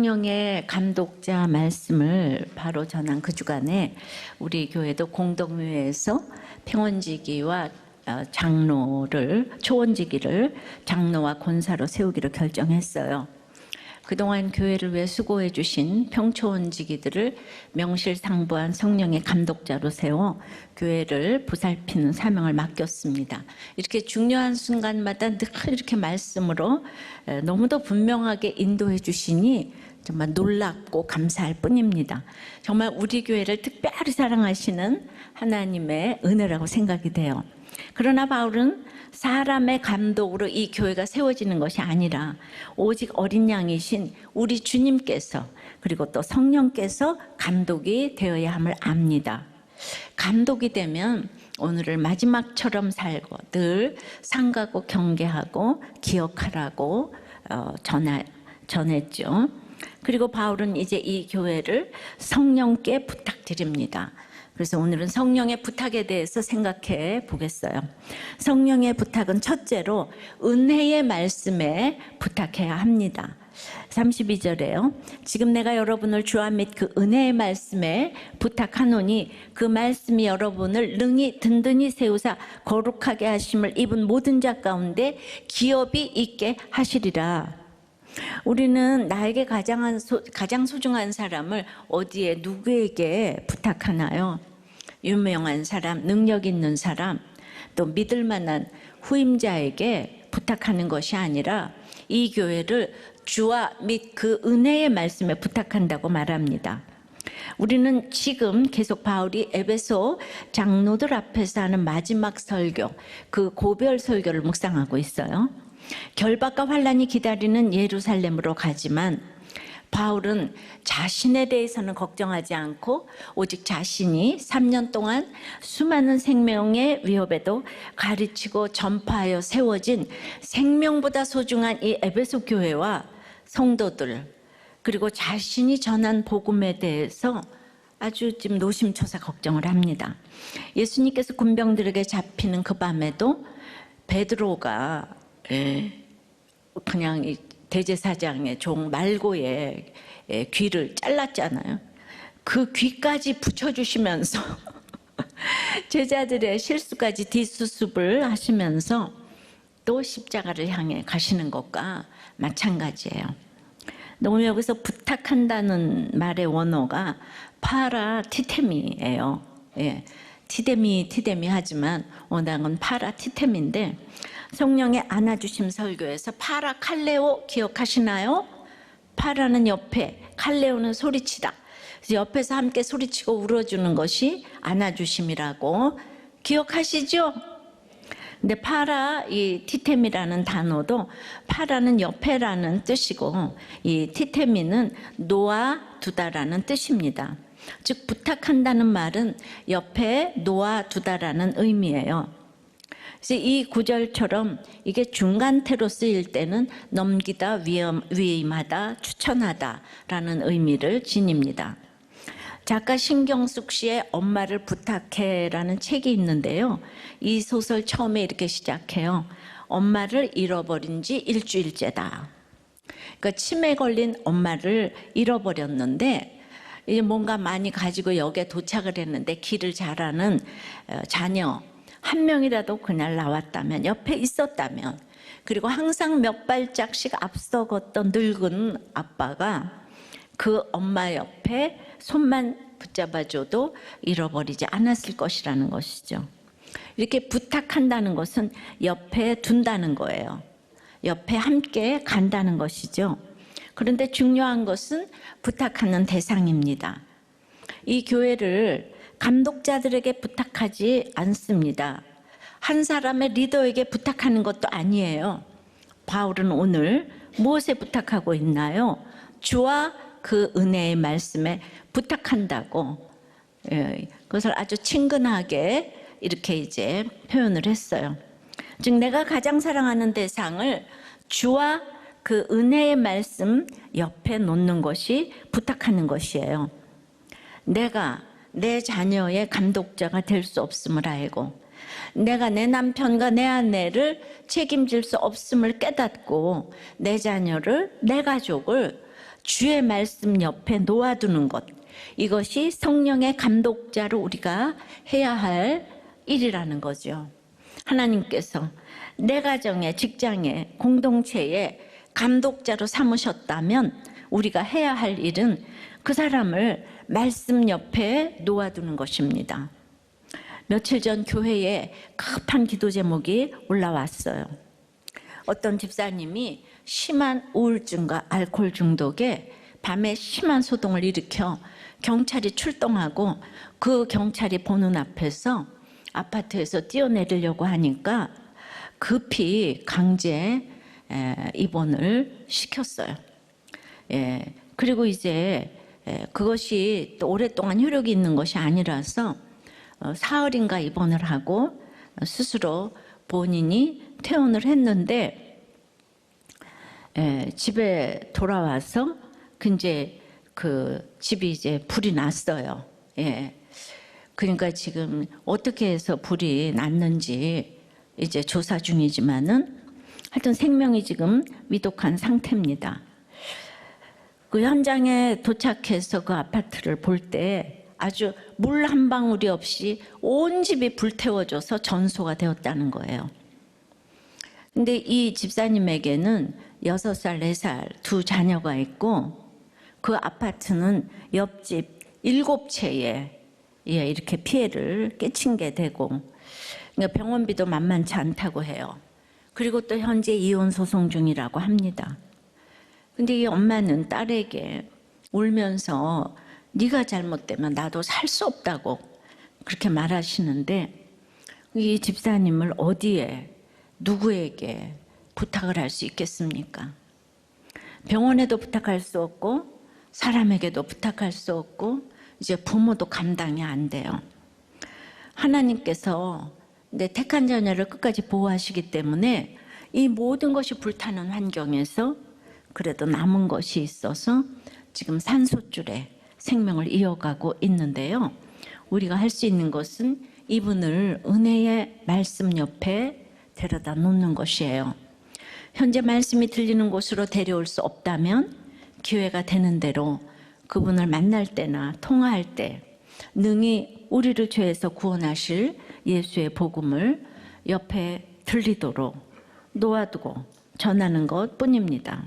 성령의 감독자 말씀을 바로 전한 그 주간에 우리 교회도 공동회에서 평원지기와 초원지기를 장로와 권사로 세우기로 결정했어요. 그동안 교회를 위해 수고해 주신 평초원지기들을 명실상부한 성령의 감독자로 세워 교회를 보살피는 사명을 맡겼습니다. 이렇게 중요한 순간마다 늘 이렇게 말씀으로 너무도 분명하게 인도해 주시니 정말 놀랍고 감사할 뿐입니다. 정말 우리 교회를 특별히 사랑하시는 하나님의 은혜라고 생각이 돼요. 그러나 바울은 사람의 감독으로 이 교회가 세워지는 것이 아니라 오직 어린 양이신 우리 주님께서 그리고 또 성령께서 감독이 되어야 함을 압니다. 감독이 되면 오늘을 마지막처럼 살고 늘 상가고 경계하고 기억하라고 전했죠. 그리고 바울은 이제 이 교회를 성령께 부탁드립니다. 그래서 오늘은 성령의 부탁에 대해서 생각해 보겠어요. 성령의 부탁은 첫째로 은혜의 말씀에 부탁해야 합니다. 32절에요. 지금 내가 여러분을 주와 및 그 은혜의 말씀에 부탁하노니 그 말씀이 여러분을 능히 든든히 세우사 거룩하게 하심을 입은 모든 자 가운데 기업이 있게 하시리라. 우리는 나에게 가장 소중한 사람을 어디에 누구에게 부탁하나요? 유명한 사람, 능력 있는 사람, 또 믿을 만한 후임자에게 부탁하는 것이 아니라 이 교회를 주와 및 그 은혜의 말씀에 부탁한다고 말합니다. 우리는 지금 계속 바울이 에베소 장로들 앞에서 하는 마지막 설교, 그 고별 설교를 묵상하고 있어요. 결박과 환란이 기다리는 예루살렘으로 가지만 바울은 자신에 대해서는 걱정하지 않고 오직 자신이 3년 동안 수많은 생명의 위협에도 가르치고 전파하여 세워진 생명보다 소중한 이 에베소 교회와 성도들 그리고 자신이 전한 복음에 대해서 아주 지금 노심초사 걱정을 합니다. 예수님께서 군병들에게 잡히는 그 밤에도 베드로가 그냥 대제사장의 종 말고의 귀를 잘랐잖아요. 그 귀까지 붙여주시면서 제자들의 실수까지 뒷수습을 하시면서 또 십자가를 향해 가시는 것과 마찬가지예요. 너무 여기서 부탁한다는 말의 원어가 파라티테미예요. 티데미 하지만 원어는 파라티테미인데 성령의 안아주심 설교에서 파라칼레오 기억하시나요? 파라는 옆에, 칼레오는 소리치다. 그래서 옆에서 함께 소리치고 울어주는 것이 안아주심이라고 기억하시죠? 근데 파라, 이 티템이라는 단어도 파라는 옆에라는 뜻이고 이 티테미는 놓아두다라는 뜻입니다. 즉 부탁한다는 말은 옆에 놓아두다라는 의미예요. 그래서 이 구절처럼 이게 중간태로 쓰일 때는 넘기다, 위임하다, 추천하다라는 의미를 지닙니다. 작가 신경숙 씨의 엄마를 부탁해라는 책이 있는데요. 이 소설 처음에 이렇게 시작해요. 엄마를 잃어버린 지 일주일째다. 그러니까 치매 걸린 엄마를 잃어버렸는데 이제 뭔가 많이 가지고 역에 도착을 했는데 길을 잘 아는 자녀 한 명이라도 그날 나왔다면, 옆에 있었다면, 그리고 항상 몇 발짝씩 앞서 걷던 늙은 아빠가 그 엄마 옆에 손만 붙잡아줘도 잃어버리지 않았을 것이라는 것이죠. 이렇게 부탁한다는 것은 옆에 둔다는 거예요. 옆에 함께 간다는 것이죠. 그런데 중요한 것은 부탁하는 대상입니다. 이 교회를 감독자들에게 부탁하지 않습니다. 한 사람의 리더에게 부탁하는 것도 아니에요. 바울은 오늘 무엇에 부탁하고 있나요? 주와 그 은혜의 말씀에 부탁한다고 그것을 아주 친근하게 이렇게 이제 표현을 했어요. 즉 내가 가장 사랑하는 대상을 주와 그 은혜의 말씀 옆에 놓는 것이 부탁하는 것이에요. 내가 내 자녀의 감독자가 될 수 없음을 알고 내가 내 남편과 내 아내를 책임질 수 없음을 깨닫고 내 자녀를, 내 가족을 주의 말씀 옆에 놓아두는 것, 이것이 성령의 감독자로 우리가 해야 할 일이라는 거죠. 하나님께서 내 가정에, 직장에, 공동체에 감독자로 삼으셨다면 우리가 해야 할 일은 그 사람을 말씀 옆에 놓아두는 것입니다. 며칠 전 교회에 급한 기도 제목이 올라왔어요. 어떤 집사님이 심한 우울증과 알코올 중독에 밤에 심한 소동을 일으켜 경찰이 출동하고 그 경찰이 보는 앞에서 아파트에서 뛰어내리려고 하니까 급히 강제 입원을 시켰어요. 그리고 이제 그것이 또 오랫동안 효력이 있는 것이 아니라서 사흘인가 입원을 하고 스스로 본인이 퇴원을 했는데 집에 돌아와서 그 집이 이제 불이 났어요. 그러니까 지금 어떻게 해서 불이 났는지 이제 조사 중이지만은 하여튼 생명이 지금 위독한 상태입니다. 그 현장에 도착해서 그 아파트를 볼 때 아주 물 한 방울이 없이 온 집이 불태워져서 전소가 되었다는 거예요. 근데 이 집사님에게는 6살, 4살 두 자녀가 있고 그 아파트는 옆집 7채에 이렇게 피해를 끼친 게 되고, 그러니까 병원비도 만만치 않다고 해요. 그리고 또 현재 이혼 소송 중이라고 합니다. 근데 이 엄마는 딸에게 울면서 네가 잘못되면 나도 살 수 없다고 그렇게 말하시는데, 이 집사님을 어디에 누구에게 부탁을 할 수 있겠습니까? 병원에도 부탁할 수 없고 사람에게도 부탁할 수 없고 이제 부모도 감당이 안 돼요. 하나님께서 내 택한 자녀를 끝까지 보호하시기 때문에 이 모든 것이 불타는 환경에서 그래도 남은 것이 있어서 지금 산소줄에 생명을 이어가고 있는데요. 우리가 할 수 있는 것은 이분을 은혜의 말씀 옆에 데려다 놓는 것이에요. 현재 말씀이 들리는 곳으로 데려올 수 없다면 기회가 되는 대로 그분을 만날 때나 통화할 때 능히 우리를 죄에서 구원하실 예수의 복음을 옆에 들리도록 놓아두고 전하는 것뿐입니다.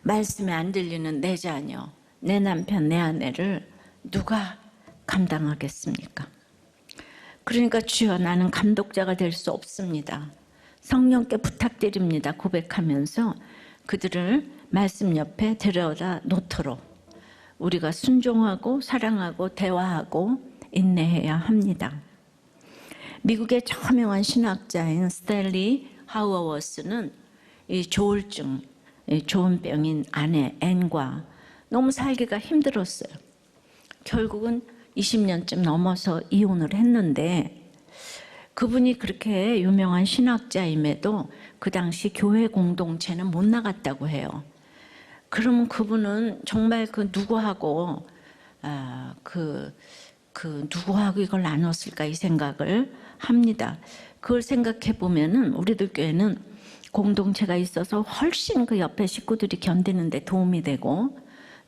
말씀이 안 들리는 내 자녀, 내 남편, 내 아내를 누가 감당하겠습니까? 그러니까 주여 나는 감독자가 될 수 없습니다. 성령께 부탁드립니다. 고백하면서 그들을 말씀 옆에 데려다 놓도록 우리가 순종하고 사랑하고 대화하고 인내해야 합니다. 미국의 저명한 신학자인 스탠리 하우어워스는 이 조울증, 조현병인 아내 앤과 너무 살기가 힘들었어요. 결국은 20년쯤 넘어서 이혼을 했는데, 그분이 그렇게 유명한 신학자임에도 그 당시 교회 공동체는 못 나갔다고 해요. 그러면 그분은 정말 그 누구하고 누구하고 이걸 나눴을까 이 생각을 합니다. 그걸 생각해 보면은 우리들 교회는 공동체가 있어서 훨씬 그 옆에 식구들이 견디는 데 도움이 되고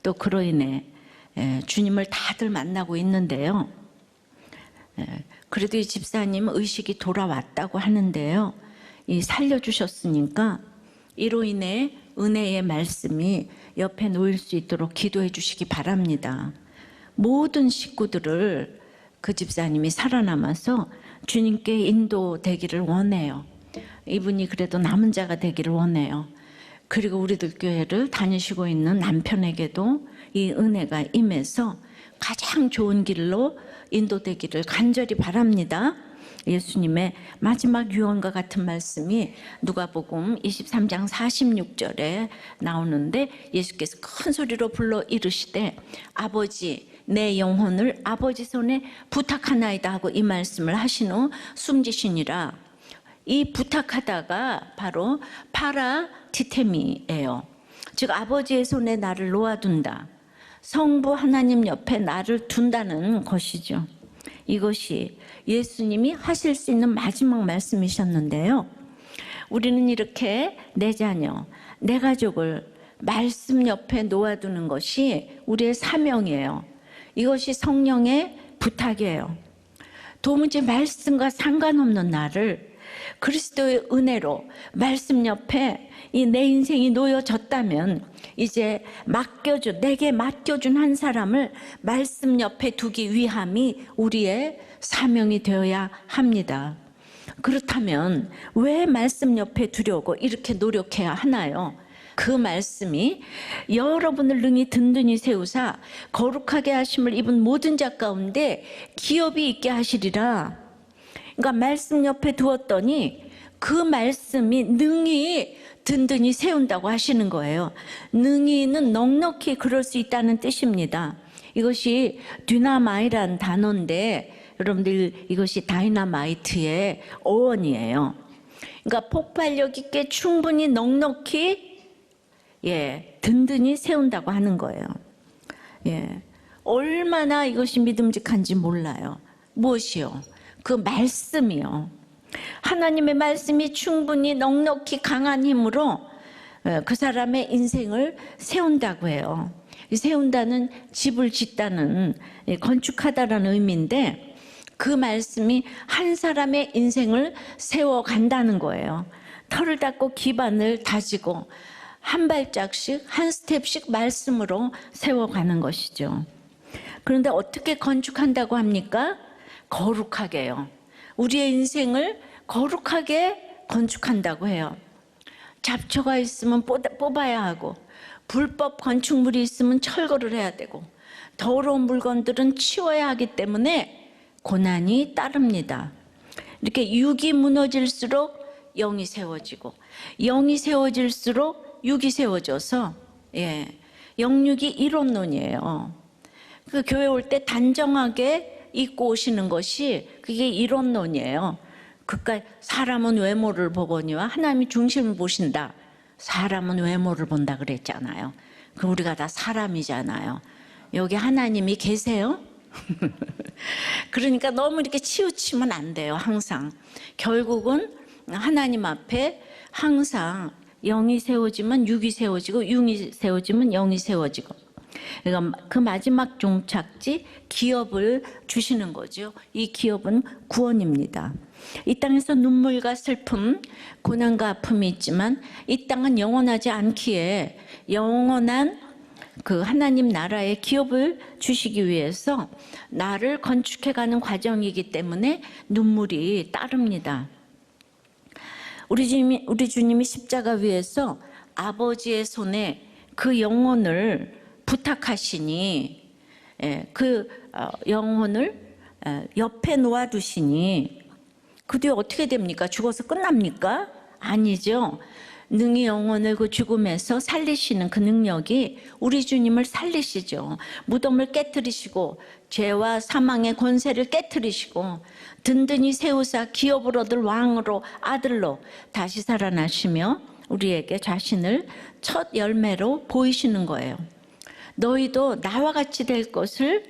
또 그로 인해 주님을 다들 만나고 있는데요. 그래도 이 집사님 의식이 돌아왔다고 하는데요. 이 살려주셨으니까 이로 인해 은혜의 말씀이 옆에 놓일 수 있도록 기도해 주시기 바랍니다. 모든 식구들을 그 집사님이 살아남아서 주님께 인도되기를 원해요. 이분이 그래도 남은 자가 되기를 원해요. 그리고 우리들 교회를 다니시고 있는 남편에게도 이 은혜가 임해서 가장 좋은 길로 인도되기를 간절히 바랍니다. 예수님의 마지막 유언과 같은 말씀이 누가복음 23장 46절에 나오는데, 예수께서 큰 소리로 불러 이르시되 아버지 내 영혼을 아버지 손에 부탁하나이다 하고 이 말씀을 하신 후 숨지시니라. 이 부탁하다가 바로 파라디테미예요. 즉 아버지의 손에 나를 놓아둔다, 성부 하나님 옆에 나를 둔다는 것이죠. 이것이 예수님이 하실 수 있는 마지막 말씀이셨는데요. 우리는 이렇게 내 자녀, 내 가족을 말씀 옆에 놓아두는 것이 우리의 사명이에요. 이것이 성령의 부탁이에요. 도무지 말씀과 상관없는 나를 그리스도의 은혜로 말씀 옆에 이 내 인생이 놓여졌다면 이제 내게 맡겨준 한 사람을 말씀 옆에 두기 위함이 우리의 사명이 되어야 합니다. 그렇다면 왜 말씀 옆에 두려고 이렇게 노력해야 하나요? 그 말씀이 여러분을 능히 든든히 세우사 거룩하게 하심을 입은 모든 자 가운데 기업이 있게 하시리라. 그러니까 말씀 옆에 두었더니 그 말씀이 능히 든든히 세운다고 하시는 거예요. 능히는 넉넉히 그럴 수 있다는 뜻입니다. 이것이 dynamit이라는 단어인데 여러분들 이것이 다이너마이트의 어원이에요. 그러니까 폭발력 있게 충분히 넉넉히 든든히 세운다고 하는 거예요. 얼마나 이것이 믿음직한지 몰라요. 무엇이요? 그 말씀이요. 하나님의 말씀이 충분히 넉넉히 강한 힘으로 그 사람의 인생을 세운다고 해요. 세운다는 집을 짓다는, 건축하다라는 의미인데 그 말씀이 한 사람의 인생을 세워간다는 거예요. 털을 닦고 기반을 다지고 한 발짝씩 한 스텝씩 말씀으로 세워가는 것이죠. 그런데 어떻게 건축한다고 합니까? 거룩하게요. 우리의 인생을 거룩하게 건축한다고 해요. 잡초가 있으면 뽑아야 하고 불법 건축물이 있으면 철거를 해야 되고 더러운 물건들은 치워야 하기 때문에 고난이 따릅니다. 이렇게 육이 무너질수록 영이 세워지고 영이 세워질수록 육이 세워져서 영육이 이론론이에요. 그 교회 올 때 단정하게 입고 오시는 것이 그게 이론론이에요. 그러니까 사람은 외모를 보거니와 하나님이 중심을 보신다. 사람은 외모를 본다 그랬잖아요. 그 우리가 다 사람이잖아요. 여기 하나님이 계세요? 그러니까 너무 이렇게 치우치면 안 돼요. 항상 결국은 하나님 앞에 항상 영이 세워지면 육이 세워지고 육이 세워지면 영이 세워지고, 그러니까 그 마지막 종착지 기업을 주시는 거죠. 이 기업은 구원입니다. 이 땅에서 눈물과 슬픔, 고난과 아픔이 있지만 이 땅은 영원하지 않기에 영원한 그 하나님 나라의 기업을 주시기 위해서 나를 건축해가는 과정이기 때문에 눈물이 따릅니다. 우리 주님이 십자가 위에서 아버지의 손에 그 영혼을 부탁하시니 그 영혼을 옆에 놓아두시니 그 뒤에 어떻게 됩니까? 죽어서 끝납니까? 아니죠. 능히 영혼을 그 죽음에서 살리시는 그 능력이 우리 주님을 살리시죠. 무덤을 깨뜨리시고 죄와 사망의 권세를 깨뜨리시고 든든히 세우사 기업을 얻을 왕으로 아들로 다시 살아나시며 우리에게 자신을 첫 열매로 보이시는 거예요. 너희도 나와 같이 될 것을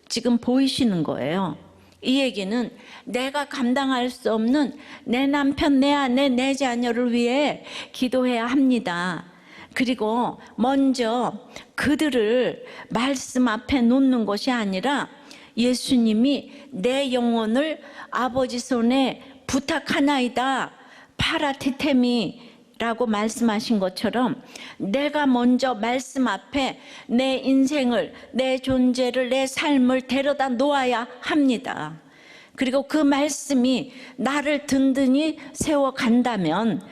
지금 보이시는 거예요. 이 얘기는 내가 감당할 수 없는 내 남편, 내 아내, 내 자녀를 위해 기도해야 합니다. 그리고 먼저 그들을 말씀 앞에 놓는 것이 아니라 예수님이 내 영혼을 아버지 손에 부탁하나이다 파라티테미 라고 말씀하신 것처럼 내가 먼저 말씀 앞에 내 인생을, 내 존재를, 내 삶을 데려다 놓아야 합니다. 그리고 그 말씀이 나를 든든히 세워간다면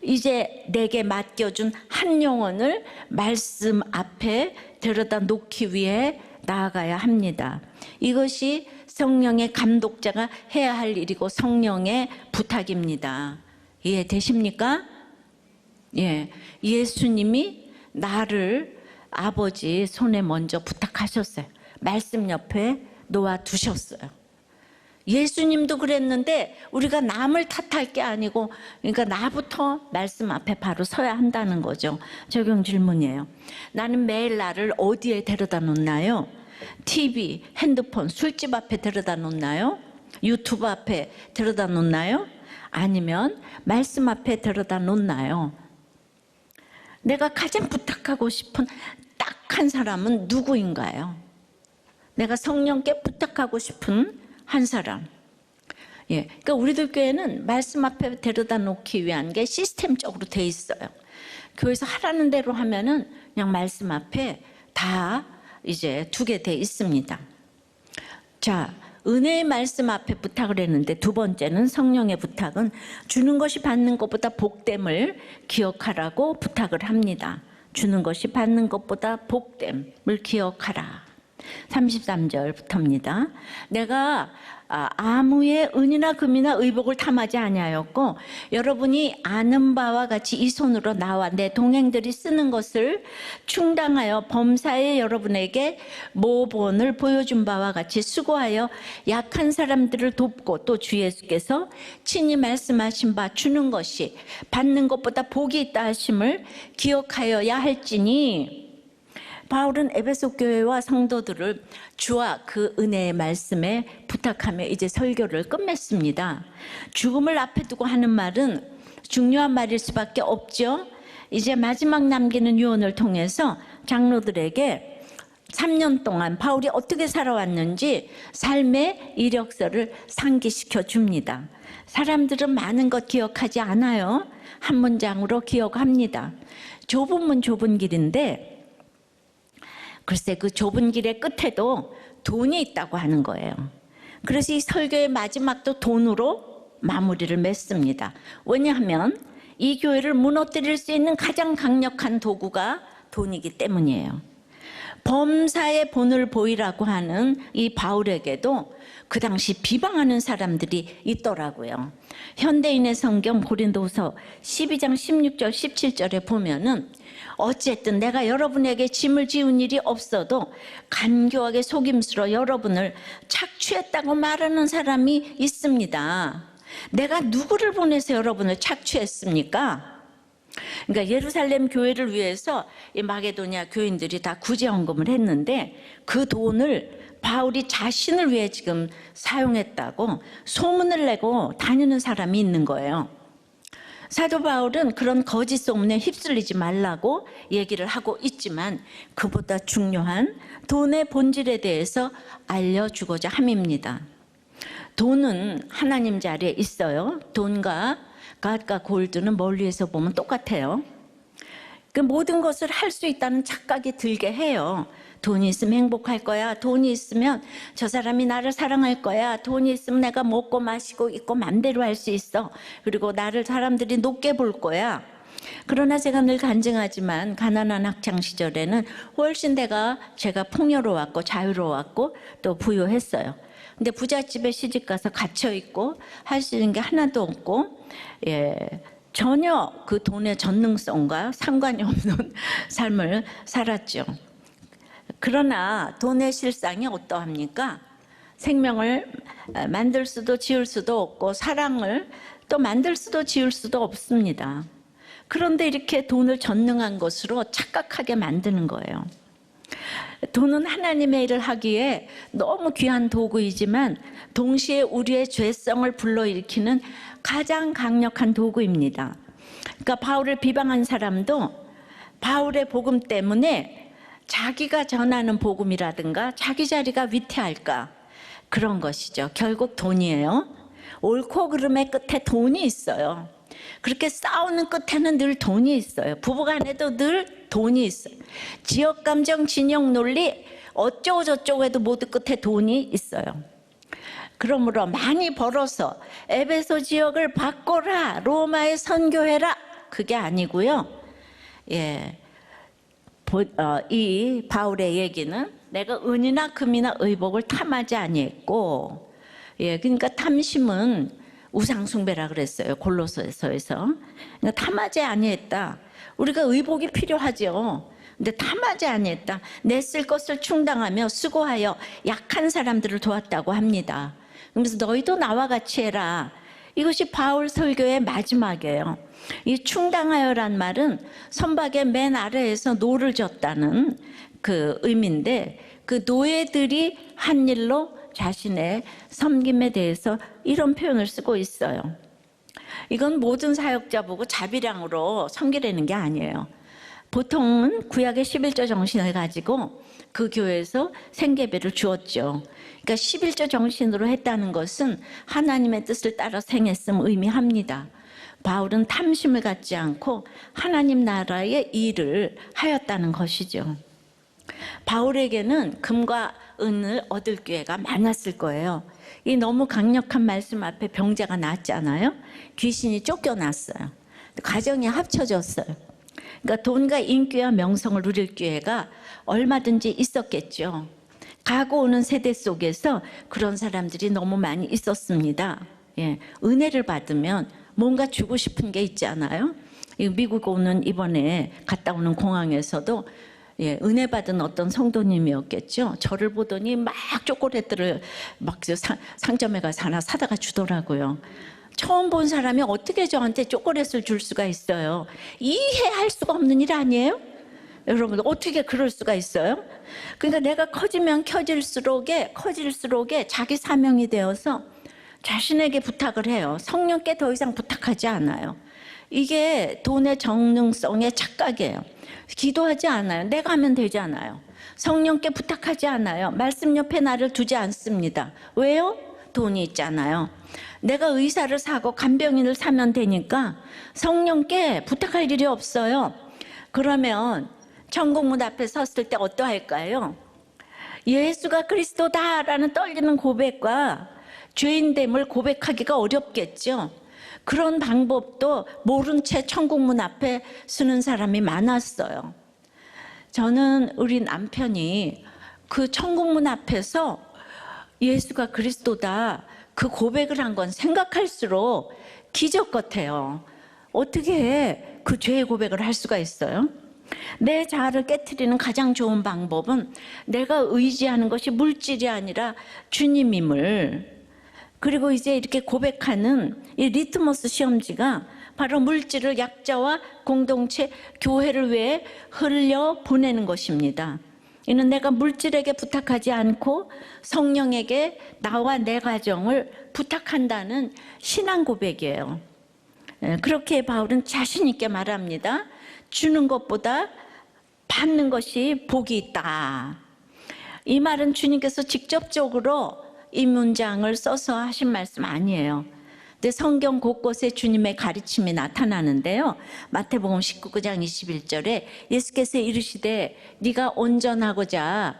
이제 내게 맡겨준 한 영혼을 말씀 앞에 데려다 놓기 위해 나아가야 합니다. 이것이 성령의 감독자가 해야 할 일이고 성령의 부탁입니다. 이해되십니까? 예수님이 나를 아버지 손에 먼저 부탁하셨어요. 말씀 옆에 놓아두셨어요. 예수님도 그랬는데 우리가 남을 탓할 게 아니고 그러니까 나부터 말씀 앞에 바로 서야 한다는 거죠. 적용 질문이에요. 나는 매일 나를 어디에 데려다 놓나요? TV, 핸드폰, 술집 앞에 데려다 놓나요? 유튜브 앞에 데려다 놓나요? 아니면 말씀 앞에 데려다 놓나요? 내가 가장 부탁하고 싶은 딱 한 사람은 누구인가요? 내가 성령께 부탁하고 싶은 한 사람. 예, 그러니까 우리들 교회는 말씀 앞에 데려다 놓기 위한 게 시스템적으로 돼 있어요. 교회에서 하라는 대로 하면은 그냥 말씀 앞에 다 이제 두게 돼 있습니다. 자, 은혜의 말씀 앞에 부탁을 했는데 두 번째는 성령의 부탁은 주는 것이 받는 것보다 복됨을 기억하라고 부탁을 합니다. 주는 것이 받는 것보다 복됨을 기억하라. 33절부터입니다. 내가 아무의 은이나 금이나 의복을 탐하지 아니하였고 여러분이 아는 바와 같이 이 손으로 나와 내 동행들이 쓰는 것을 충당하여 범사에 여러분에게 모본을 보여준 바와 같이 수고하여 약한 사람들을 돕고 또 주 예수께서 친히 말씀하신 바 주는 것이 받는 것보다 복이 있다 하심을 기억하여야 할지니. 바울은 에베소 교회와 성도들을 주와 그 은혜의 말씀에 부탁하며 이제 설교를 끝맺습니다. 죽음을 앞에 두고 하는 말은 중요한 말일 수밖에 없죠. 이제 마지막 남기는 유언을 통해서 장로들에게 3년 동안 바울이 어떻게 살아왔는지 삶의 이력서를 상기시켜 줍니다. 사람들은 많은 것 기억하지 않아요. 한 문장으로 기억합니다. 좁은 문 좁은 길인데 글쎄 그 좁은 길의 끝에도 돈이 있다고 하는 거예요. 그래서 이 설교의 마지막도 돈으로 마무리를 맺습니다. 왜냐하면 이 교회를 무너뜨릴 수 있는 가장 강력한 도구가 돈이기 때문이에요. 범사의 본을 보이라고 하는 이 바울에게도 그 당시 비방하는 사람들이 있더라고요. 현대인의 성경 고린도후서 12장 16절 17절에 보면은 어쨌든 내가 여러분에게 짐을 지운 일이 없어도 간교하게 속임수로 여러분을 착취했다고 말하는 사람이 있습니다. 내가 누구를 보내서 여러분을 착취했습니까? 그러니까 예루살렘 교회를 위해서 이 마게도냐 교인들이 다 구제헌금을 했는데 그 돈을 바울이 자신을 위해 지금 사용했다고 소문을 내고 다니는 사람이 있는 거예요. 사도 바울은 그런 거짓 소문에 휩쓸리지 말라고 얘기를 하고 있지만 그보다 중요한 돈의 본질에 대해서 알려주고자 함입니다. 돈은 하나님 자리에 있어요. 돈과 갓과 골드는 멀리에서 보면 똑같아요. 그 모든 것을 할 수 있다는 착각이 들게 해요. 돈이 있으면 행복할 거야. 돈이 있으면 저 사람이 나를 사랑할 거야. 돈이 있으면 내가 먹고 마시고 입고 맘대로 할 수 있어. 그리고 나를 사람들이 높게 볼 거야. 그러나 제가 늘 간증하지만 가난한 학창 시절에는 훨씬 제가 풍요로웠고 자유로웠고 또 부유했어요. 근데 부잣집에 시집가서 갇혀 있고 할 수 있는 게 하나도 없고 전혀 그 돈의 전능성과 상관이 없는 삶을 살았죠. 그러나 돈의 실상이 어떠합니까? 생명을 만들 수도 지을 수도 없고 사랑을 또 만들 수도 지을 수도 없습니다. 그런데 이렇게 돈을 전능한 것으로 착각하게 만드는 거예요. 돈은 하나님의 일을 하기에 너무 귀한 도구이지만 동시에 우리의 죄성을 불러일으키는 가장 강력한 도구입니다. 그러니까 바울을 비방한 사람도 바울의 복음 때문에 자기가 전하는 복음이라든가 자기 자리가 위태할까 그런 것이죠. 결국 돈이에요. 옳고 그름의 끝에 돈이 있어요. 그렇게 싸우는 끝에는 늘 돈이 있어요. 부부간에도 늘 돈이 있어요. 지역감정, 진영 논리 어쩌고 저쩌고 해도 모두 끝에 돈이 있어요. 그러므로 많이 벌어서 에베소 지역을 바꿔라, 로마에 선교해라 그게 아니고요. 이 바울의 얘기는 내가 은이나 금이나 의복을 탐하지 아니했고, 그러니까 탐심은 우상숭배라 그랬어요. 골로새서에서. 그러니까 탐하지 아니했다. 우리가 의복이 필요하죠. 근데 탐하지 아니했다. 내 쓸 것을 충당하며 수고하여 약한 사람들을 도왔다고 합니다. 그래서 너희도 나와 같이 해라. 이것이 바울 설교의 마지막이에요. 이 충당하여란 말은 선박의 맨 아래에서 노를 젓다는 그 의미인데 그 노예들이 한 일로 자신의 섬김에 대해서 이런 표현을 쓰고 있어요. 이건 모든 사역자 보고 자비량으로 섬기라는 게 아니에요. 보통은 구약의 11조 정신을 가지고 그 교회에서 생계비를 주었죠. 그러니까 11조 정신으로 했다는 것은 하나님의 뜻을 따라 행했음 의미합니다. 바울은 탐심을 갖지 않고 하나님 나라의 일을 하였다는 것이죠. 바울에게는 금과 은을 얻을 기회가 많았을 거예요. 이 너무 강력한 말씀 앞에 병자가 났잖아요. 귀신이 쫓겨났어요. 가정이 합쳐졌어요. 그러니까 돈과 인기와 명성을 누릴 기회가 얼마든지 있었겠죠. 가고 오는 세대 속에서 그런 사람들이 너무 많이 있었습니다. 예, 은혜를 받으면 뭔가 주고 싶은 게 있잖아요. 미국 오는 이번에 갔다 오는 공항에서도 예, 은혜 받은 어떤 성도님이었겠죠. 저를 보더니 막 초콜릿들을 막 상점에 가서 하나 사다가 주더라고요. 처음 본 사람이 어떻게 저한테 초콜릿을 줄 수가 있어요? 이해할 수가 없는 일 아니에요? 여러분 어떻게 그럴 수가 있어요? 그러니까 내가 커지면 커질수록에 자기 사명이 되어서 자신에게 부탁을 해요. 성령께 더 이상 부탁하지 않아요. 이게 돈의 정능성의 착각이에요. 기도하지 않아요. 내가 하면 되잖아요. 성령께 부탁하지 않아요. 말씀 옆에 나를 두지 않습니다. 왜요? 돈이 있잖아요. 내가 의사를 사고 간병인을 사면 되니까 성령께 부탁할 일이 없어요. 그러면 천국문 앞에 섰을 때 어떠할까요? 예수가 그리스도다라는 떨리는 고백과 죄인됨을 고백하기가 어렵겠죠. 그런 방법도 모른 채 천국문 앞에 서는 사람이 많았어요. 저는 우리 남편이 그 천국문 앞에서 예수가 그리스도다 그 고백을 한 건 생각할수록 기적 같아요. 어떻게 그 죄의 고백을 할 수가 있어요? 내 자아를 깨트리는 가장 좋은 방법은 내가 의지하는 것이 물질이 아니라 주님임을, 그리고 이제 이렇게 고백하는 이 리트머스 시험지가 바로 물질을 약자와 공동체, 교회를 위해 흘려 보내는 것입니다. 이는 내가 물질에게 부탁하지 않고 성령에게 나와 내 가정을 부탁한다는 신앙 고백이에요. 그렇게 바울은 자신 있게 말합니다. 주는 것보다 받는 것이 복이 있다. 이 말은 주님께서 직접적으로 이 문장을 써서 하신 말씀 아니에요. 근데 성경 곳곳에 주님의 가르침이 나타나는데요. 마태복음 19장 21절에 예수께서 이르시되 네가 온전하고자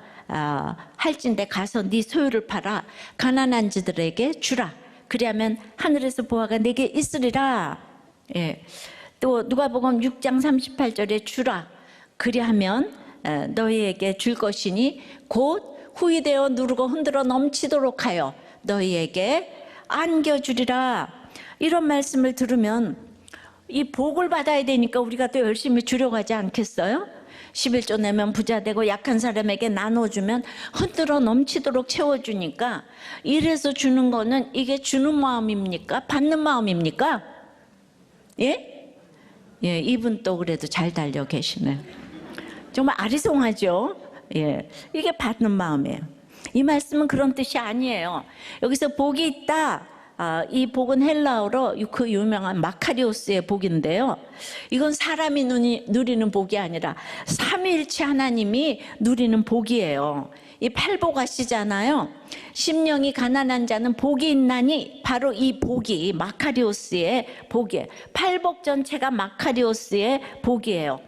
할진대 가서 네 소유를 팔아 가난한 자들에게 주라. 그리하면 하늘에서 보화가 내게 있으리라. 예. 또 누가복음 6장 38절에 주라. 그리하면 너희에게 줄 것이니 곧 후이되어 누르고 흔들어 넘치도록 하여 너희에게 안겨주리라. 이런 말씀을 들으면 이 복을 받아야 되니까 우리가 또 열심히 주려고 하지 않겠어요? 11조 내면 부자 되고 약한 사람에게 나눠주면 흔들어 넘치도록 채워주니까, 이래서 주는 거는 이게 주는 마음입니까? 받는 마음입니까? 예? 예, 이분 또 그래도 잘 달려 계시네. 정말 아리송하죠? 예, 이게 받는 마음이에요. 이 말씀은 그런 뜻이 아니에요. 여기서 복이 있다. 이 복은 헬라어로 그 유명한 마카리오스의 복인데요. 이건 사람이 누리는 복이 아니라 삼위일체 하나님이 누리는 복이에요. 이 팔복하시잖아요. 심령이 가난한 자는 복이 있나니, 바로 이 복이 마카리오스의 복이에요. 팔복 전체가 마카리오스의 복이에요.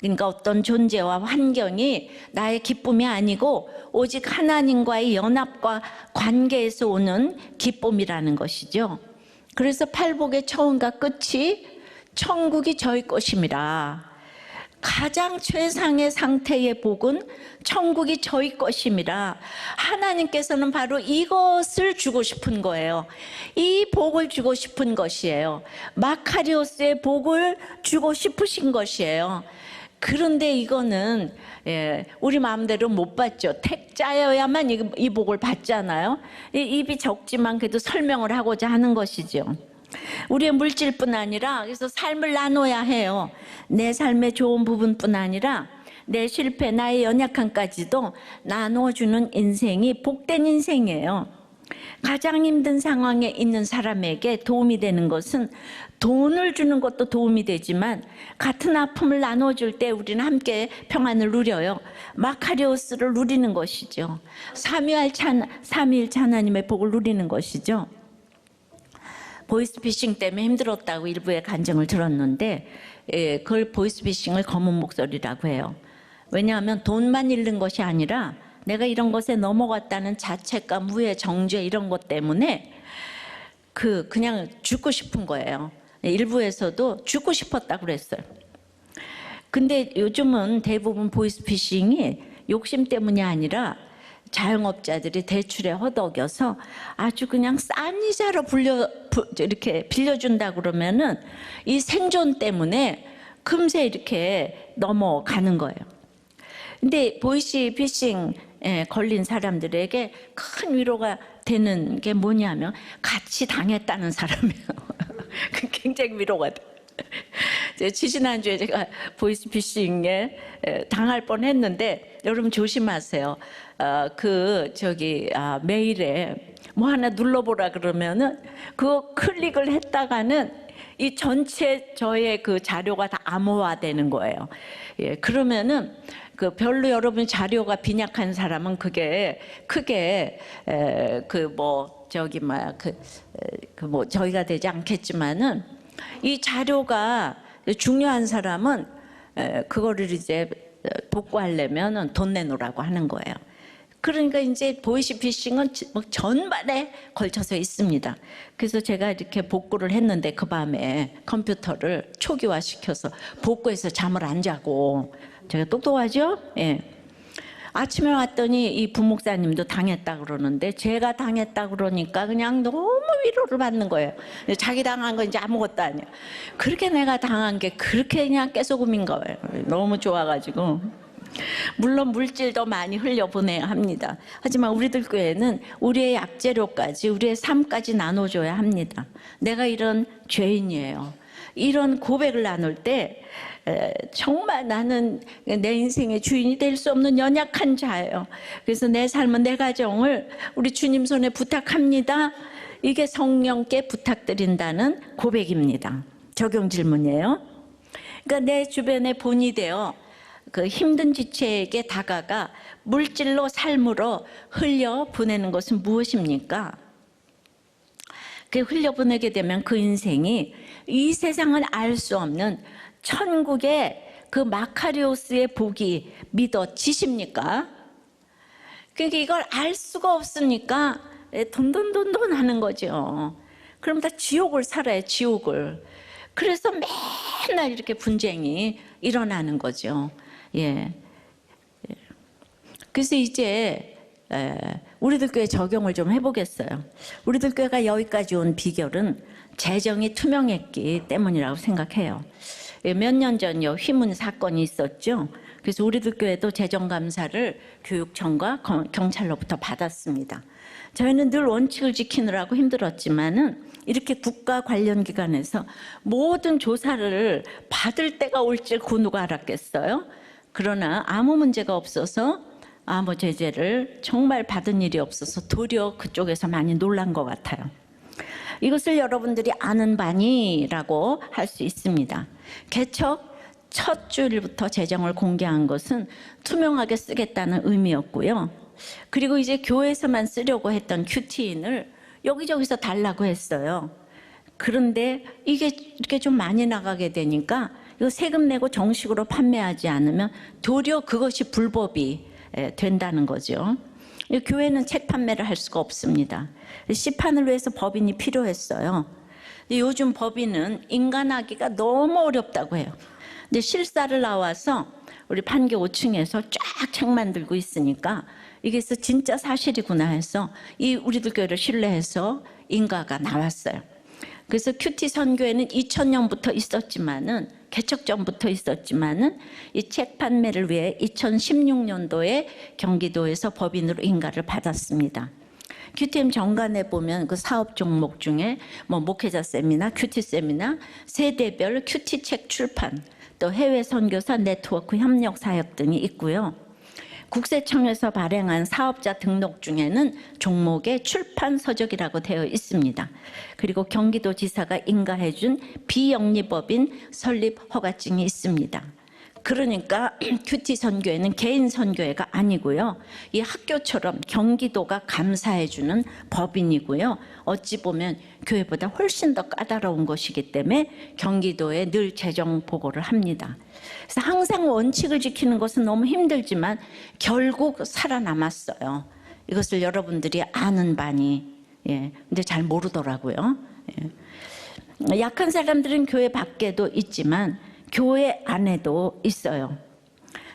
그러니까 어떤 존재와 환경이 나의 기쁨이 아니고 오직 하나님과의 연합과 관계에서 오는 기쁨이라는 것이죠. 그래서 팔복의 처음과 끝이 천국이 저희 것임이라. 가장 최상의 상태의 복은 천국이 저희 것임이라. 하나님께서는 바로 이것을 주고 싶은 거예요. 이 복을 주고 싶은 것이에요. 마카리오스의 복을 주고 싶으신 것이에요. 그런데 이거는 우리 마음대로 못 받죠. 택자여야만 이 복을 받잖아요. 입이 적지만 그래도 설명을 하고자 하는 것이죠. 우리의 물질뿐 아니라 그래서 삶을 나눠야 해요. 내 삶의 좋은 부분뿐 아니라 내 실패, 나의 연약함까지도 나눠주는 인생이 복된 인생이에요. 가장 힘든 상황에 있는 사람에게 도움이 되는 것은 돈을 주는 것도 도움이 되지만 같은 아픔을 나눠줄 때 우리는 함께 평안을 누려요. 마카리오스를 누리는 것이죠. 삼위일체 하나님의 복을 누리는 것이죠. 보이스피싱 때문에 힘들었다고 일부의 간증을 들었는데 그걸 보이스피싱을 검은 목소리라고 해요. 왜냐하면 돈만 잃는 것이 아니라 내가 이런 것에 넘어갔다는 자책감, 후회, 정죄 이런 것 때문에 그냥 죽고 싶은 거예요. 일부에서도 죽고 싶었다고 그랬어요. 근데 요즘은 대부분 보이스피싱이 욕심 때문이 아니라 자영업자들이 대출에 허덕여서 아주 그냥 싼 이자로 이렇게 빌려준다 그러면은 이 생존 때문에 금세 이렇게 넘어가는 거예요. 근데 보이스피싱에 걸린 사람들에게 큰 위로가 되는 게 뭐냐면 같이 당했다는 사람이에요. 그 굉장히 위로가 돼요. 지지난주에 제가 보이스피싱에 당할 뻔했는데 여러분 조심하세요. 메일에 뭐 하나 눌러보라 그러면은 그거 클릭을 했다가는 이 전체 저의 그 자료가 다 암호화되는 거예요. 예, 그러면은 별로 여러분 자료가 빈약한 사람은 그게 크게 저희가 되지 않겠지만은 이 자료가 중요한 사람은 그거를 이제 복구하려면 돈 내놓으라고 하는 거예요. 그러니까 이제 보이스피싱은 전반에 걸쳐서 있습니다. 그래서 제가 이렇게 복구를 했는데 그 밤에 컴퓨터를 초기화시켜서 복구해서 잠을 안 자고 제가 똑똑하죠? 예. 아침에 왔더니 이 부목사님도 당했다 그러는데 제가 당했다 그러니까 그냥 너무 위로를 받는 거예요. 자기 당한 건 이제 아무것도 아니야. 그렇게 내가 당한 게 그렇게 그냥 깨소금인 거예요. 너무 좋아가지고. 물론 물질도 많이 흘려보내야 합니다. 하지만 우리들 교회는 우리의 약재료까지 우리의 삶까지 나눠줘야 합니다. 내가 이런 죄인이에요. 이런 고백을 나눌 때 정말 나는 내 인생의 주인이 될 수 없는 연약한 자예요. 그래서 내 삶은 내 가정을 우리 주님 손에 부탁합니다. 이게 성령께 부탁드린다는 고백입니다. 적용 질문이에요. 그러니까 내 주변에 본이 되어 그 힘든 지체에게 다가가 물질로 삶으로 흘려 보내는 것은 무엇입니까? 그 흘려 보내게 되면 그 인생이 이 세상은 알 수 없는 천국의 그 마카리오스의 복이 믿어지십니까? 그러니까 이걸 알 수가 없으니까 돈돈돈돈 하는 거죠. 그럼 다 지옥을 살아요, 지옥을. 그래서 맨날 이렇게 분쟁이 일어나는 거죠. 예. 그래서 이제 우리들 교회 적용을 좀 해보겠어요. 우리들 교회가 여기까지 온 비결은 재정이 투명했기 때문이라고 생각해요. 몇 년 전요 휘문 사건이 있었죠. 그래서 우리들 교회도 재정감사를 교육청과 경찰로부터 받았습니다. 저희는 늘 원칙을 지키느라고 힘들었지만은 이렇게 국가 관련 기관에서 모든 조사를 받을 때가 올 줄 그 누가 알았겠어요? 그러나 아무 문제가 없어서 아무 제재를 정말 받은 일이 없어서 도리어 그쪽에서 많이 놀란 것 같아요. 이것을 여러분들이 아는 바니라고 할 수 있습니다. 개척 첫 주일부터 재정을 공개한 것은 투명하게 쓰겠다는 의미였고요. 그리고 이제 교회에서만 쓰려고 했던 큐티인을 여기저기서 달라고 했어요. 그런데 이게 이렇게 좀 많이 나가게 되니까 이거 세금 내고 정식으로 판매하지 않으면 도리어 그것이 불법이 된다는 거죠. 교회는 책 판매를 할 수가 없습니다. 시판을 위해서 법인이 필요했어요. 요즘 법인은 인간하기가 너무 어렵다고 해요. 근데 실사를 나와서 우리 판교 5층에서 쫙 책 만들고 있으니까 이게 진짜 사실이구나 해서 이 우리들 교회를 신뢰해서 인가가 나왔어요. 그래서 큐티 선교회는 2000년부터 있었지만은 개척 전부터 있었지만은 이 책 판매를 위해 2016년도에 경기도에서 법인으로 인가를 받았습니다. 큐티엠 정관에 보면 그 사업 종목 중에 뭐 목회자 세미나, 큐티 세미나, 세대별 큐티 책 출판, 또 해외 선교사 네트워크 협력 사역 등이 있고요. 국세청에서 발행한 사업자 등록 중에는 종목에 출판 서적이라고 되어 있습니다. 그리고 경기도지사가 인가해준 비영리법인 설립 허가증이 있습니다. 그러니까 큐티 선교회는 개인 선교회가 아니고요. 이 학교처럼 경기도가 감사해주는 법인이고요. 어찌 보면 교회보다 훨씬 더 까다로운 것이기 때문에 경기도에 늘 재정 보고를 합니다. 그래서 항상 원칙을 지키는 것은 너무 힘들지만 결국 살아남았어요. 이것을 여러분들이 아는 바니, 근데 잘 모르더라고요. 약한 사람들은 교회 밖에도 있지만 교회 안에도 있어요.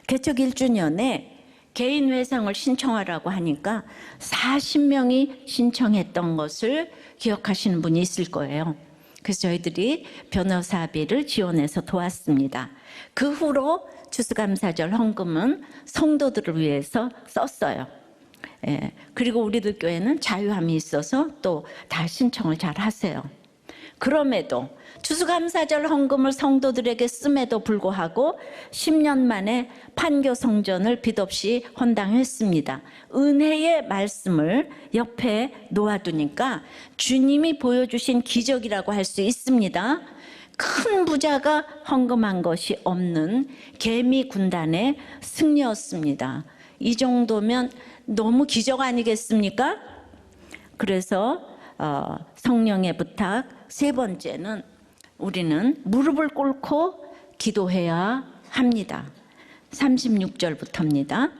개척 1주년에 개인 회상을 신청하라고 하니까 40명이 신청했던 것을 기억하시는 분이 있을 거예요. 그래서 저희들이 변호사비를 지원해서 도왔습니다. 그 후로 추수감사절 헌금은 성도들을 위해서 썼어요. 그리고 우리들 교회는 자유함이 있어서 또 다 신청을 잘 하세요. 그럼에도 추수감사절 헌금을 성도들에게 씀에도 불구하고 10년 만에 판교 성전을 빚 없이 헌당했습니다. 은혜의 말씀을 옆에 놓아두니까 주님이 보여주신 기적이라고 할 수 있습니다. 큰 부자가 헌금한 것이 없는 개미 군단의 승리였습니다. 이 정도면 너무 기적 아니겠습니까? 그래서 성령의 부탁 세 번째는 우리는 무릎을 꿇고 기도해야 합니다. 36절부터입니다.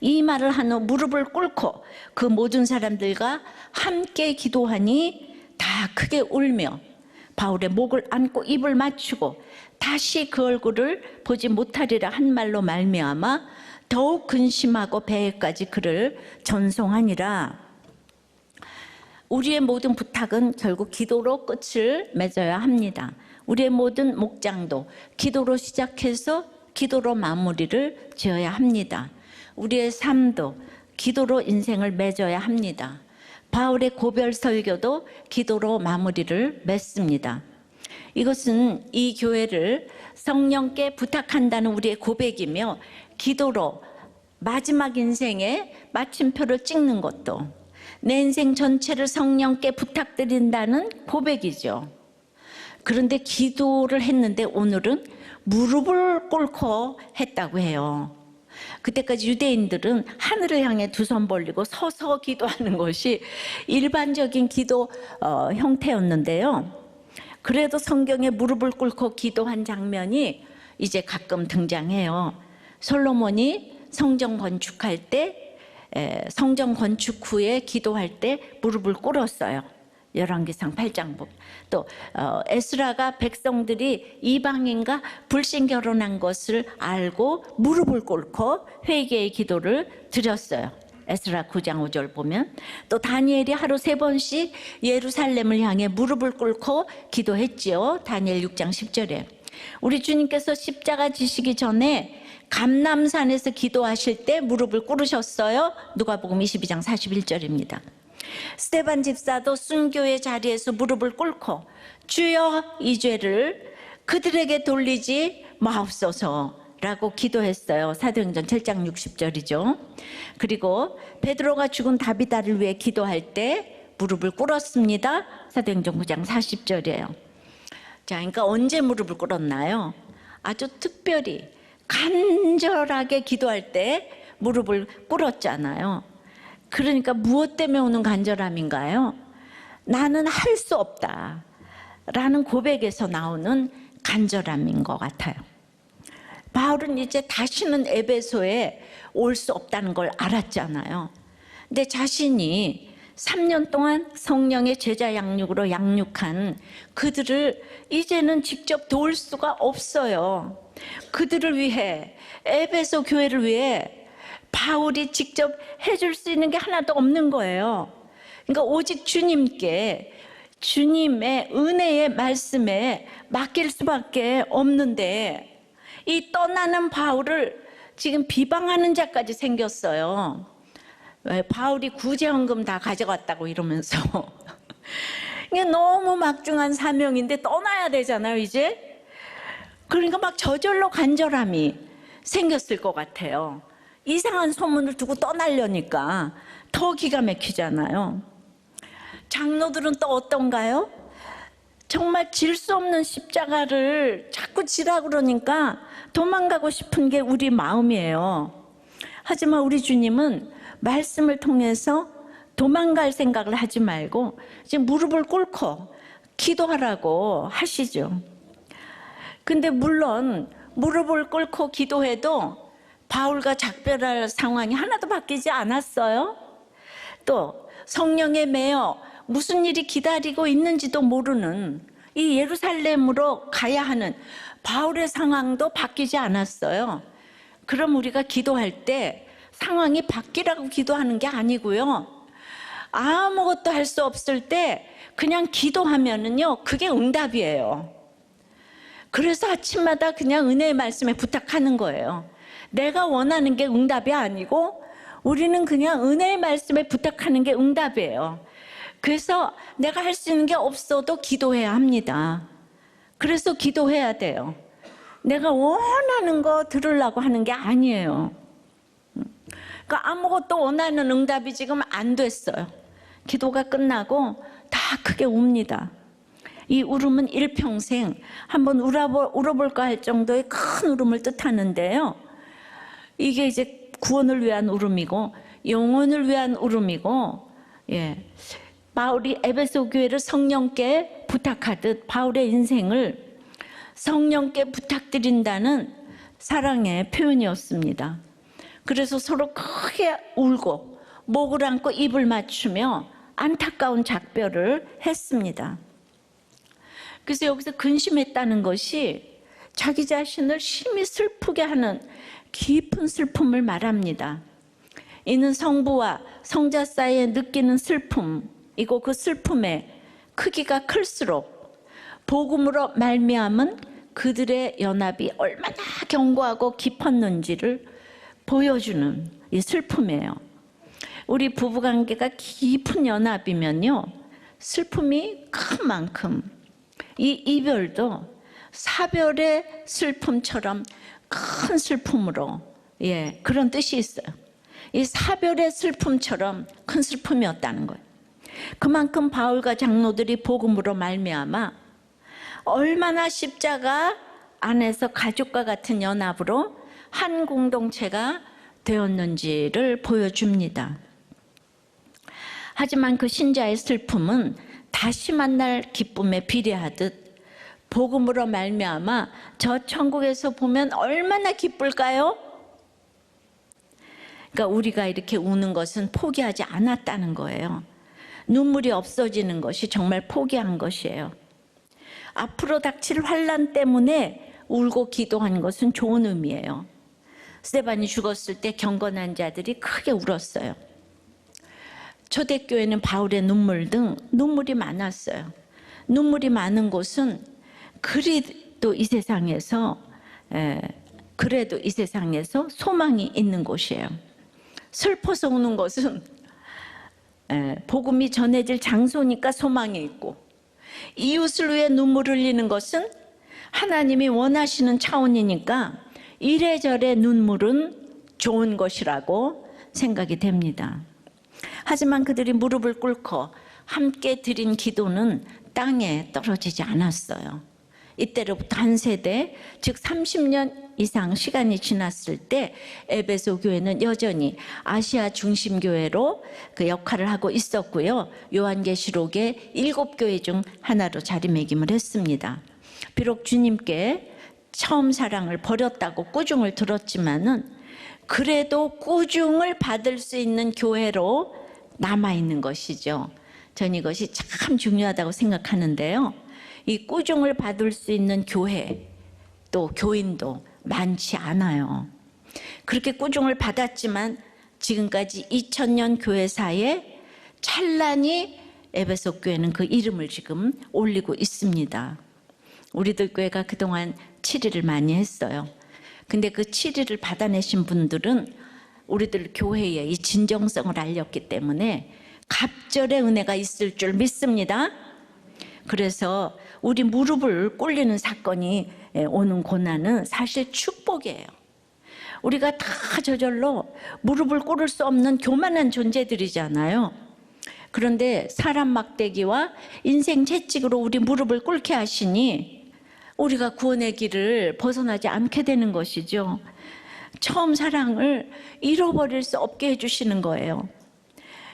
이 말을 한 후 무릎을 꿇고 그 모든 사람들과 함께 기도하니 다 크게 울며 바울의 목을 안고 입을 맞추고 다시 그 얼굴을 보지 못하리라 한 말로 말미암아 더욱 근심하고 배에까지 그를 전송하니라. 우리의 모든 부탁은 결국 기도로 끝을 맺어야 합니다. 우리의 모든 목장도 기도로 시작해서 기도로 마무리를 지어야 합니다. 우리의 삶도 기도로 인생을 맺어야 합니다. 바울의 고별 설교도 기도로 마무리를 맺습니다. 이것은 이 교회를 성령께 부탁한다는 우리의 고백이며 기도로 마지막 인생의 마침표를 찍는 것도 내 인생 전체를 성령께 부탁드린다는 고백이죠. 그런데 기도를 했는데 오늘은 무릎을 꿇고 했다고 해요. 그때까지 유대인들은 하늘을 향해 두 손 벌리고 서서 기도하는 것이 일반적인 기도 형태였는데요. 그래도 성경에 무릎을 꿇고 기도한 장면이 이제 가끔 등장해요. 솔로몬이 성전 건축할 때 성전 건축 후에 기도할 때 무릎을 꿇었어요. 열왕기상 8장 보면. 또 에스라가 백성들이 이방인과 불신 결혼한 것을 알고 무릎을 꿇고 회개의 기도를 드렸어요. 에스라 9장 5절 보면. 또 다니엘이 하루 3번씩 예루살렘을 향해 무릎을 꿇고 기도했지요. 다니엘 6장 10절에. 우리 주님께서 십자가 지시기 전에 감람산에서 기도하실 때 무릎을 꿇으셨어요. 누가복음 22장 41절입니다. 스데반 집사도 순교의 자리에서 무릎을 꿇고 주여 이 죄를 그들에게 돌리지 마옵소서라고 기도했어요. 사도행전 7장 60절이죠. 그리고 베드로가 죽은 다비다를 위해 기도할 때 무릎을 꿇었습니다. 사도행전 9장 40절이에요. 자, 그러니까 언제 무릎을 꿇었나요? 아주 특별히 간절하게 기도할 때 무릎을 꿇었잖아요. 그러니까 무엇 때문에 오는 간절함인가요? 나는 할 수 없다 라는 고백에서 나오는 간절함인 것 같아요. 바울은 이제 다시는 에베소에 올 수 없다는 걸 알았잖아요. 근데 자신이 3년 동안 성령의 제자 양육으로 양육한 그들을 이제는 직접 도울 수가 없어요. 그들을 위해, 에베소 교회를 위해 바울이 직접 해줄 수 있는 게 하나도 없는 거예요. 그러니까 오직 주님께, 주님의 은혜의 말씀에 맡길 수밖에 없는데 이 떠나는 바울을 지금 비방하는 자까지 생겼어요. 왜? 바울이 구제헌금 다 가져갔다고 이러면서 이게 너무 막중한 사명인데 떠나야 되잖아요 이제. 그러니까 막 저절로 간절함이 생겼을 것 같아요. 이상한 소문을 두고 떠나려니까 더 기가 막히잖아요. 장로들은 또 어떤가요? 정말 질 수 없는 십자가를 자꾸 지라 그러니까 도망가고 싶은 게 우리 마음이에요. 하지만 우리 주님은 말씀을 통해서 도망갈 생각을 하지 말고 이제 무릎을 꿇고 기도하라고 하시죠. 근데 물론 무릎을 꿇고 기도해도 바울과 작별할 상황이 하나도 바뀌지 않았어요. 또 성령에 매여 무슨 일이 기다리고 있는지도 모르는 이 예루살렘으로 가야 하는 바울의 상황도 바뀌지 않았어요. 그럼 우리가 기도할 때 상황이 바뀌라고 기도하는 게 아니고요. 아무것도 할 수 없을 때 그냥 기도하면은요, 그게 응답이에요. 그래서 아침마다 그냥 은혜의 말씀에 부탁하는 거예요. 내가 원하는 게 응답이 아니고 우리는 그냥 은혜의 말씀에 부탁하는 게 응답이에요. 그래서 내가 할 수 있는 게 없어도 기도해야 합니다. 그래서 기도해야 돼요. 내가 원하는 거 들으려고 하는 게 아니에요. 그러니까 아무것도 원하는 응답이 지금 안 됐어요. 기도가 끝나고 다 크게 웁니다. 이 울음은 일평생 한번 울어볼까 할 정도의 큰 울음을 뜻하는데요. 이게 이제 구원을 위한 울음이고 영혼을 위한 울음이고, 바울이 에베소 교회를 성령께 부탁하듯 바울의 인생을 성령께 부탁드린다는 사랑의 표현이었습니다. 그래서 서로 크게 울고 목을 안고 입을 맞추며 안타까운 작별을 했습니다. 그래서 여기서 근심했다는 것이 자기 자신을 심히 슬프게 하는 깊은 슬픔을 말합니다. 이는 성부와 성자 사이에 느끼는 슬픔이고 그 슬픔의 크기가 클수록 복음으로 말미암은 그들의 연합이 얼마나 견고하고 깊었는지를 보여주는 이 슬픔이에요. 우리 부부관계가 깊은 연합이면요, 슬픔이 큰 만큼 이 이별도 사별의 슬픔처럼 큰 슬픔으로, 그런 뜻이 있어요. 이 사별의 슬픔처럼 큰 슬픔이었다는 거예요. 그만큼 바울과 장로들이 복음으로 말미암아 얼마나 십자가 안에서 가족과 같은 연합으로 한 공동체가 되었는지를 보여줍니다. 하지만 그 신자의 슬픔은 다시 만날 기쁨에 비례하듯 복음으로 말미암아 저 천국에서 보면 얼마나 기쁠까요? 그러니까 우리가 이렇게 우는 것은 포기하지 않았다는 거예요. 눈물이 없어지는 것이 정말 포기한 것이에요. 앞으로 닥칠 환난 때문에 울고 기도한 것은 좋은 의미예요. 스데반이 죽었을 때 경건한 자들이 크게 울었어요. 초대교회는 바울의 눈물 등 눈물이 많았어요. 눈물이 많은 곳은 그래도 이 세상에서 소망이 있는 곳이에요. 슬퍼서 우는 것은 복음이 전해질 장소니까 소망이 있고, 이웃을 위해 눈물을 흘리는 것은 하나님이 원하시는 차원이니까 이래저래 눈물은 좋은 것이라고 생각이 됩니다. 하지만 그들이 무릎을 꿇고 함께 드린 기도는 땅에 떨어지지 않았어요. 이때로부터 한 세대, 즉 30년 이상 시간이 지났을 때 에베소 교회는 여전히 아시아 중심 교회로 그 역할을 하고 있었고요. 요한계시록의 7교회 중 하나로 자리매김을 했습니다. 비록 주님께 처음 사랑을 버렸다고 꾸중을 들었지만은 그래도 꾸중을 받을 수 있는 교회로 남아있는 것이죠. 전 이것이 참 중요하다고 생각하는데요. 이 꾸중을 받을 수 있는 교회, 또 교인도 많지 않아요. 그렇게 꾸중을 받았지만 지금까지 2000년 교회사에 찬란히 에베소 교회는 그 이름을 지금 올리고 있습니다. 우리들 교회가 그동안 치리를 많이 했어요. 근데 그 치리를 받아내신 분들은 우리들 교회의 이 진정성을 알렸기 때문에 갑절의 은혜가 있을 줄 믿습니다. 그래서 우리 무릎을 꿇리는 사건이 오는 고난은 사실 축복이에요. 우리가 다 저절로 무릎을 꿇을 수 없는 교만한 존재들이잖아요. 그런데 사람 막대기와 인생 채찍으로 우리 무릎을 꿇게 하시니 우리가 구원의 길을 벗어나지 않게 되는 것이죠. 처음 사랑을 잃어버릴 수 없게 해주시는 거예요.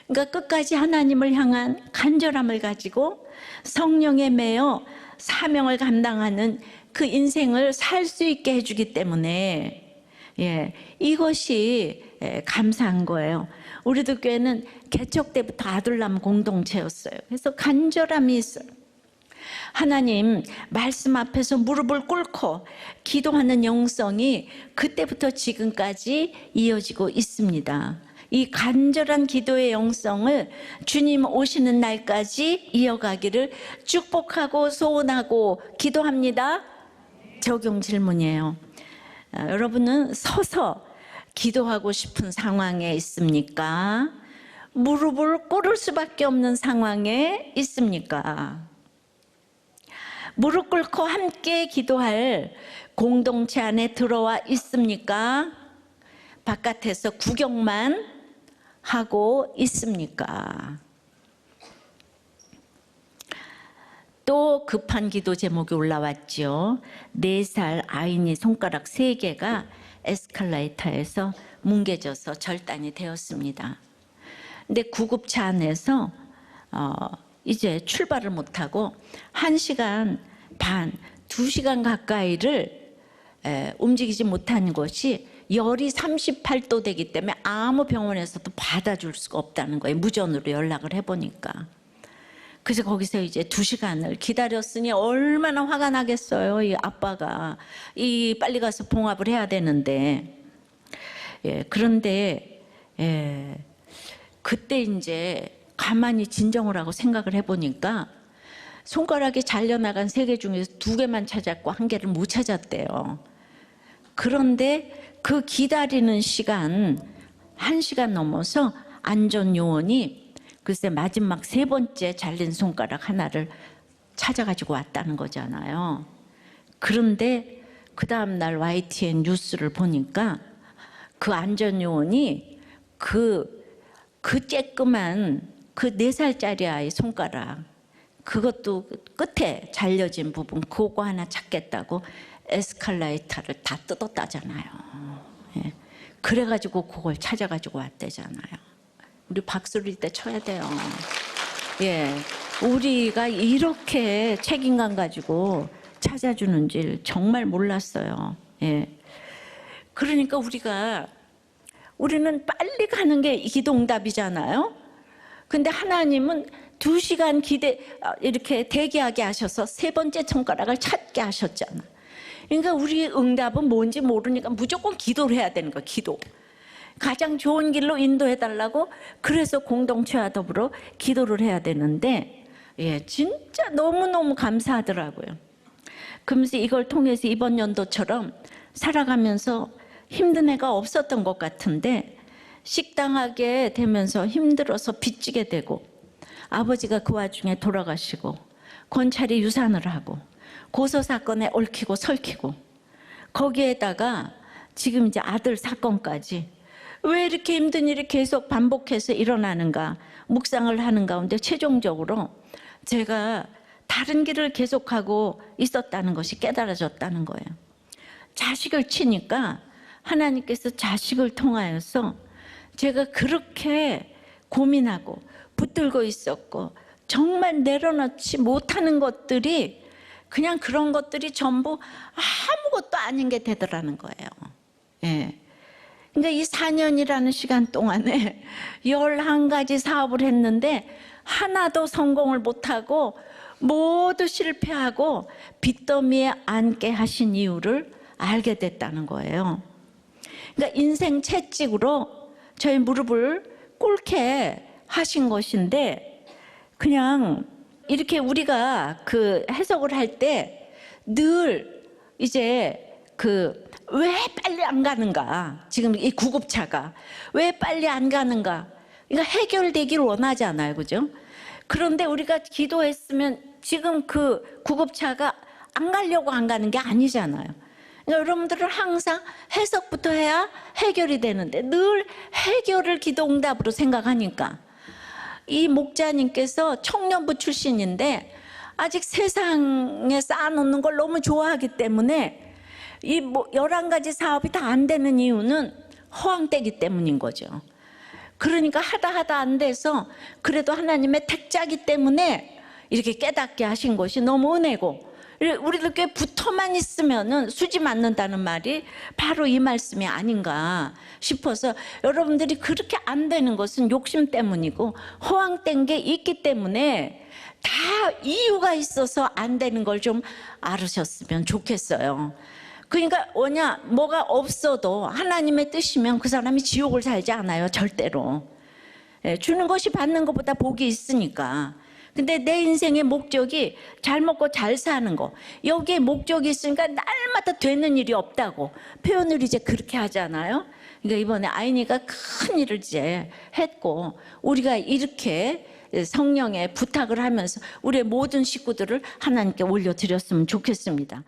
그러니까 끝까지 하나님을 향한 간절함을 가지고 성령에 매여 사명을 감당하는 그 인생을 살 수 있게 해주기 때문에 이것이 감사한 거예요. 우리도 교회는 개척 때부터 아들남 공동체였어요. 그래서 간절함이 있어요. 하나님 말씀 앞에서 무릎을 꿇고 기도하는 영성이 그때부터 지금까지 이어지고 있습니다. 이 간절한 기도의 영성을 주님 오시는 날까지 이어가기를 축복하고 소원하고 기도합니다. 적용 질문이에요. 여러분은 서서 기도하고 싶은 상황에 있습니까? 무릎을 꿇을 수밖에 없는 상황에 있습니까? 무릎 꿇고 함께 기도할 공동체 안에 들어와 있습니까? 바깥에서 구경만 하고 있습니까? 또 급한 기도 제목이 올라왔죠. 4살 아이니 손가락 3개가 에스컬레이터에서 뭉개져서 절단이 되었습니다. 근데 구급차 안에서 이제 출발을 못하고 1시간 반, 2시간 가까이를 움직이지 못하는 것이 열이 38도 되기 때문에 아무 병원에서도 받아줄 수가 없다는 거예요. 무전으로 연락을 해보니까. 그래서 거기서 이제 2시간을 기다렸으니 얼마나 화가 나겠어요. 이 아빠가 빨리 가서 봉합을 해야 되는데. 그런데 그때 이제 가만히 진정을 하고 생각을 해보니까 손가락이 잘려나간 3개 중에서 2개만 찾았고 1개를 못 찾았대요. 그런데 그 기다리는 시간 1시간 넘어서 안전요원이 글쎄 마지막 3번째 잘린 손가락 하나를 찾아가지고 왔다는 거잖아요. 그런데 그 다음날 YTN 뉴스를 보니까 그 안전요원이 그 쬐끄만 그 4살짜리 아이 손가락, 그것도 끝에 잘려진 부분 그거 하나 찾겠다고 에스컬레이터를 다 뜯었다잖아요. 그래가지고 그걸 찾아가지고 왔대잖아요. 우리 박수를 이때 쳐야 돼요. 우리가 이렇게 책임감 가지고 찾아주는 줄 정말 몰랐어요. 그러니까 우리는 빨리 가는 게 기도응답이잖아요. 근데 하나님은 2시간 이렇게 대기하게 하셔서 3번째 손가락을 찾게 하셨잖아. 그러니까 우리의 응답은 뭔지 모르니까 무조건 기도를 해야 되는 거야. 기도. 가장 좋은 길로 인도해달라고. 그래서 공동체와 더불어 기도를 해야 되는데 진짜 너무너무 감사하더라고요. 그러면서 이걸 통해서 이번 연도처럼 살아가면서 힘든 애가 없었던 것 같은데 식당하게 되면서 힘들어서 빚지게 되고 아버지가 그 와중에 돌아가시고 권찰이 유산을 하고 고소 사건에 얽히고 설키고 거기에다가 지금 이제 아들 사건까지 왜 이렇게 힘든 일이 계속 반복해서 일어나는가 묵상을 하는 가운데 최종적으로 제가 다른 길을 계속하고 있었다는 것이 깨달아졌다는 거예요. 자식을 치니까 하나님께서 자식을 통하여서 제가 그렇게 고민하고 붙들고 있었고 정말 내려놓지 못하는 것들이 그냥 그런 것들이 전부 아무것도 아닌 게 되더라는 거예요. 그러니까 이 4년이라는 시간 동안에 11가지 사업을 했는데 하나도 성공을 못하고 모두 실패하고 빚더미에 앉게 하신 이유를 알게 됐다는 거예요. 그러니까 인생 채찍으로 저희 무릎을 꿇게 하신 것인데 그냥 이렇게 우리가 그 해석을 할 때 늘 이제 왜 빨리 안 가는가, 지금 이 구급차가 왜 빨리 안 가는가, 그러니까 해결되기를 원하잖아요, 그죠? 그런데 우리가 기도했으면 지금 그 구급차가 안 가려고 안 가는 게 아니잖아요. 그러니까 여러분들은 항상 해석부터 해야 해결이 되는데 늘 해결을 기도응답으로 생각하니까 이 목자님께서 청년부 출신인데 아직 세상에 쌓아놓는 걸 너무 좋아하기 때문에 이 11가지 사업이 다 안 되는 이유는 허황되기 때문인 거죠. 그러니까 하다 안 돼서 그래도 하나님의 택자기 때문에 이렇게 깨닫게 하신 것이 너무 은혜고, 우리들 꽤 붙어만 있으면은 수지 맞는다는 말이 바로 이 말씀이 아닌가 싶어서, 여러분들이 그렇게 안 되는 것은 욕심 때문이고 허황된 게 있기 때문에 다 이유가 있어서 안 되는 걸 좀 알으셨으면 좋겠어요. 그러니까 뭐가 없어도 하나님의 뜻이면 그 사람이 지옥을 살지 않아요, 절대로. 주는 것이 받는 것보다 복이 있으니까. 근데 내 인생의 목적이 잘 먹고 잘 사는 거, 여기에 목적이 있으니까 날마다 되는 일이 없다고 표현을 이제 그렇게 하잖아요. 그러니까 이번에 아이니가 큰 일을 이제 했고, 우리가 이렇게 성령의 부탁을 하면서 우리의 모든 식구들을 하나님께 올려드렸으면 좋겠습니다.